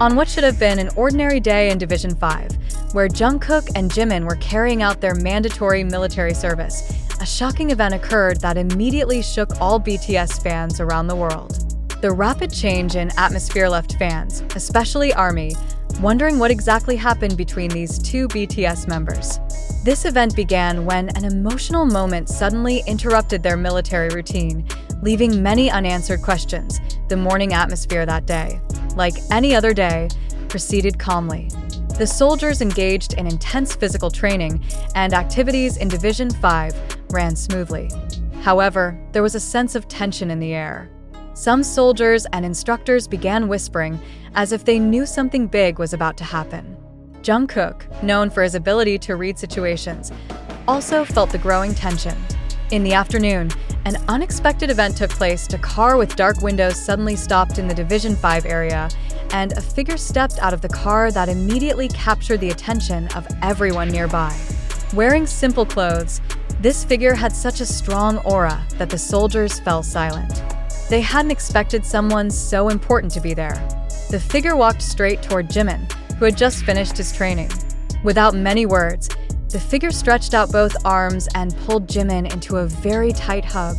On what should have been an ordinary day in Division 5, where Jungkook and Jimin were carrying out their mandatory military service, a shocking event occurred that immediately shook all BTS fans around the world. The rapid change in atmosphere left fans, especially ARMY, wondering what exactly happened between these two BTS members. This event began when an emotional moment suddenly interrupted their military routine, leaving many unanswered questions. The morning atmosphere that day, like any other day, proceeded calmly. The soldiers engaged in intense physical training and activities in Division 5 ran smoothly. However, there was a sense of tension in the air. Some soldiers and instructors began whispering as if they knew something big was about to happen. Jungkook, known for his ability to read situations, also felt the growing tension. In the afternoon, an unexpected event took place. A car with dark windows suddenly stopped in the Division 5 area, and a figure stepped out of the car that immediately captured the attention of everyone nearby. Wearing simple clothes, this figure had such a strong aura that the soldiers fell silent. They hadn't expected someone so important to be there. The figure walked straight toward Jimin, who had just finished his training. Without many words, the figure stretched out both arms and pulled Jimin into a very tight hug.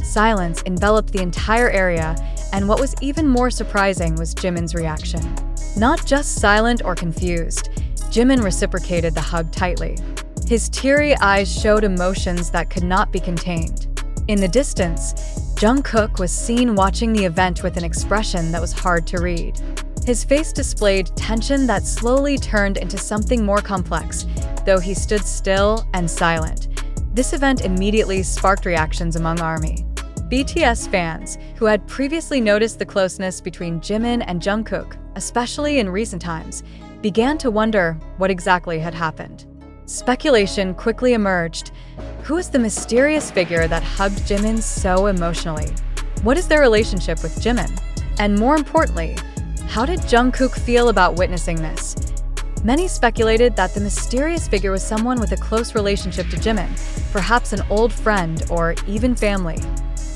Silence enveloped the entire area, and what was even more surprising was Jimin's reaction. Not just silent or confused, Jimin reciprocated the hug tightly. His teary eyes showed emotions that could not be contained. In the distance, Jungkook was seen watching the event with an expression that was hard to read. His face displayed tension that slowly turned into something more complex, though he stood still and silent. This event immediately sparked reactions among ARMY. BTS fans, who had previously noticed the closeness between Jimin and Jungkook, especially in recent times, began to wonder what exactly had happened. Speculation quickly emerged. Who is the mysterious figure that hugged Jimin so emotionally? What is their relationship with Jimin? And more importantly, how did Jungkook feel about witnessing this? Many speculated that the mysterious figure was someone with a close relationship to Jimin, perhaps an old friend or even family.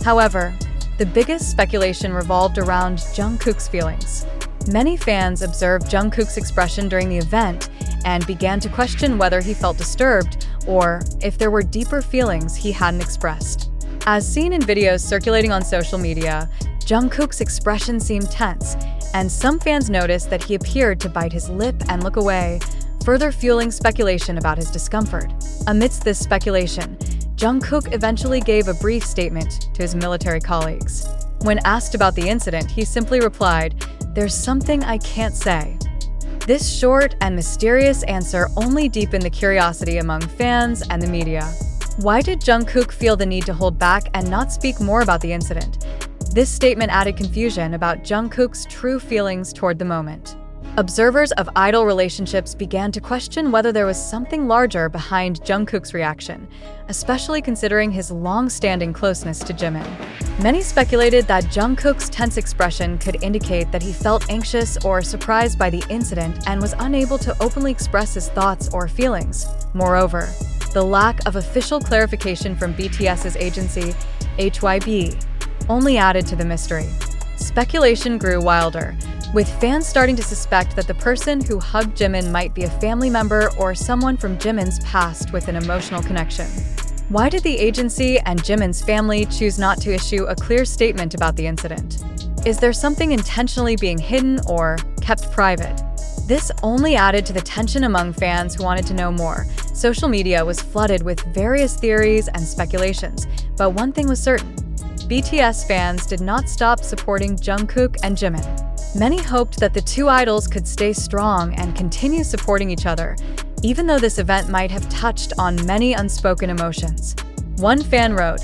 However, the biggest speculation revolved around Jungkook's feelings. Many fans observed Jungkook's expression during the event and began to question whether he felt disturbed or if there were deeper feelings he hadn't expressed. As seen in videos circulating on social media, Jungkook's expression seemed tense, and some fans noticed that he appeared to bite his lip and look away, further fueling speculation about his discomfort. Amidst this speculation, Jungkook eventually gave a brief statement to his military colleagues. When asked about the incident, he simply replied, "There's something I can't say." This short and mysterious answer only deepened the curiosity among fans and the media. Why did Jungkook feel the need to hold back and not speak more about the incident? This statement added confusion about Jungkook's true feelings toward the moment. Observers of idol relationships began to question whether there was something larger behind Jungkook's reaction, especially considering his long-standing closeness to Jimin. Many speculated that Jungkook's tense expression could indicate that he felt anxious or surprised by the incident and was unable to openly express his thoughts or feelings. Moreover, the lack of official clarification from BTS's agency, HYB, only added to the mystery. Speculation grew wilder, with fans starting to suspect that the person who hugged Jimin might be a family member or someone from Jimin's past with an emotional connection. Why did the agency and Jimin's family choose not to issue a clear statement about the incident? Is there something intentionally being hidden or kept private? This only added to the tension among fans who wanted to know more. Social media was flooded with various theories and speculations, but one thing was certain: BTS fans did not stop supporting Jungkook and Jimin. Many hoped that the two idols could stay strong and continue supporting each other, even though this event might have touched on many unspoken emotions. One fan wrote,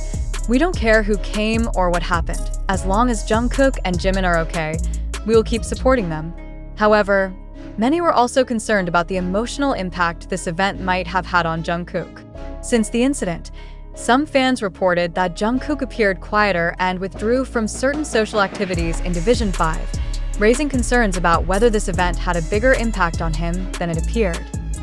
"We don't care who came or what happened. As long as Jungkook and Jimin are okay, we will keep supporting them." However, many were also concerned about the emotional impact this event might have had on Jungkook. Since the incident, some fans reported that Jungkook appeared quieter and withdrew from certain social activities in Division 5, raising concerns about whether this event had a bigger impact on him than it appeared.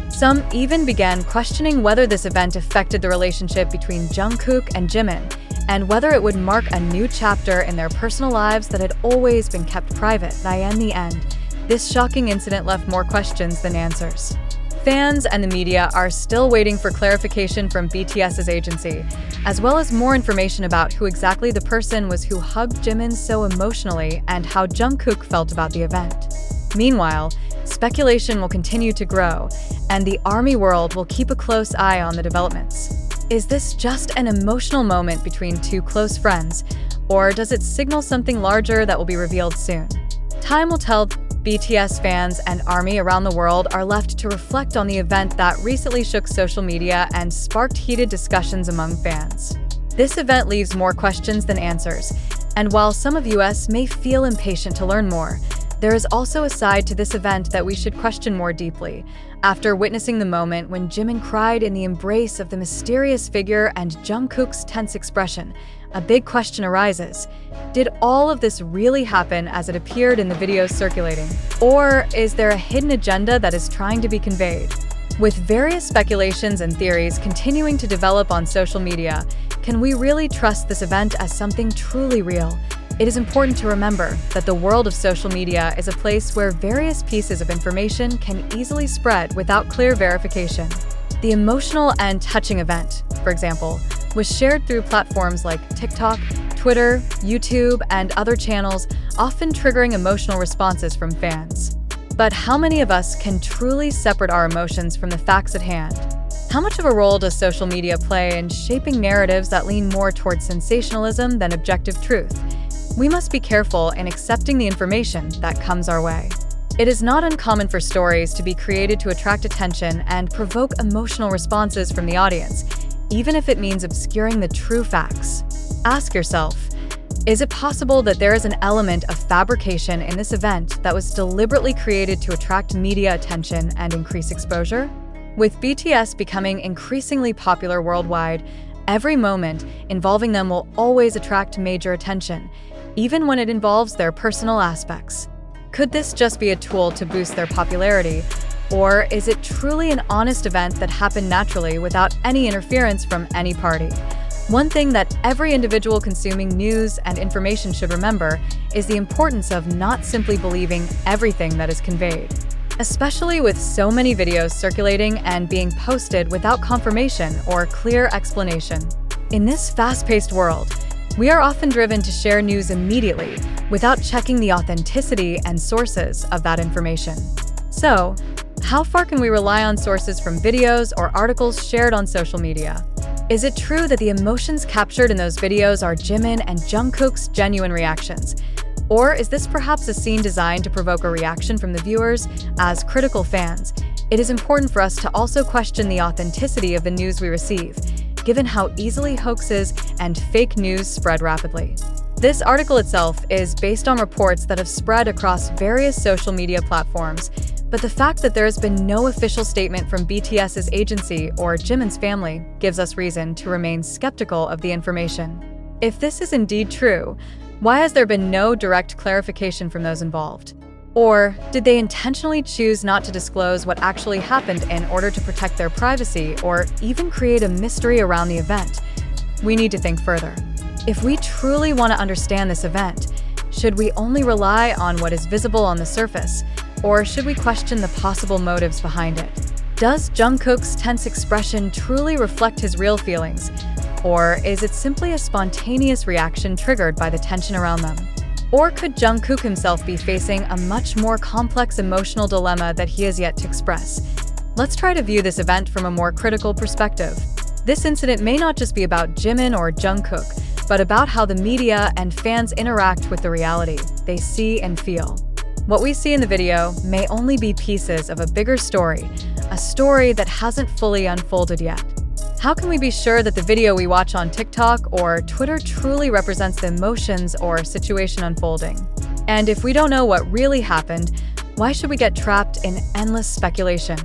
Some even began questioning whether this event affected the relationship between Jungkook and Jimin, and whether it would mark a new chapter in their personal lives that had always been kept private. In the end, This shocking incident left more questions than answers. Fans and the media are still waiting for clarification from BTS's agency, as well as more information about who exactly the person was who hugged Jimin so emotionally and how Jungkook felt about the event. Meanwhile, speculation will continue to grow, and the ARMY world will keep a close eye on the developments. Is this just an emotional moment between two close friends, or does it signal something larger that will be revealed soon? Time will tell. BTS fans and ARMY around the world are left to reflect on the event that recently shook social media and sparked heated discussions among fans. This event leaves more questions than answers, and while some of us may feel impatient to learn more, there is also a side to this event that we should question more deeply. After witnessing the moment when Jimin cried in the embrace of the mysterious figure and Jungkook's tense expression, a big question arises. Did all of this really happen as it appeared in the videos circulating? Or is there a hidden agenda that is trying to be conveyed? With various speculations and theories continuing to develop on social media, can we really trust this event as something truly real? It is important to remember that the world of social media is a place where various pieces of information can easily spread without clear verification. The emotional and touching event, for example, was shared through platforms like TikTok, Twitter, YouTube, and other channels, often triggering emotional responses from fans. But how many of us can truly separate our emotions from the facts at hand? How much of a role does social media play in shaping narratives that lean more towards sensationalism than objective truth? We must be careful in accepting the information that comes our way. It is not uncommon for stories to be created to attract attention and provoke emotional responses from the audience, even if it means obscuring the true facts. Ask yourself, is it possible that there is an element of fabrication in this event that was deliberately created to attract media attention and increase exposure? With BTS becoming increasingly popular worldwide, every moment involving them will always attract major attention, even when it involves their personal aspects. Could this just be a tool to boost their popularity? Or is it truly an honest event that happened naturally without any interference from any party? One thing that every individual consuming news and information should remember is the importance of not simply believing everything that is conveyed, especially with so many videos circulating and being posted without confirmation or clear explanation. In this fast-paced world, we are often driven to share news immediately without checking the authenticity and sources of that information. So, how far can we rely on sources from videos or articles shared on social media? Is it true that the emotions captured in those videos are Jimin and Jungkook's genuine reactions? Or is this perhaps a scene designed to provoke a reaction from the viewers? As critical fans, it is important for us to also question the authenticity of the news we receive, given how easily hoaxes and fake news spread rapidly. This article itself is based on reports that have spread across various social media platforms, but the fact that there has been no official statement from BTS's agency or Jimin's family gives us reason to remain skeptical of the information. If this is indeed true, why has there been no direct clarification from those involved? Or did they intentionally choose not to disclose what actually happened in order to protect their privacy or even create a mystery around the event? We need to think further. If we truly want to understand this event, should we only rely on what is visible on the surface, or should we question the possible motives behind it? Does Jungkook's tense expression truly reflect his real feelings, or is it simply a spontaneous reaction triggered by the tension around them? Or could Jungkook himself be facing a much more complex emotional dilemma that he has yet to express? Let's try to view this event from a more critical perspective. This incident may not just be about Jimin or Jungkook, but about how the media and fans interact with the reality they see and feel. What we see in the video may only be pieces of a bigger story, a story that hasn't fully unfolded yet. How can we be sure that the video we watch on TikTok or Twitter truly represents the emotions or situation unfolding? And if we don't know what really happened, why should we get trapped in endless speculation?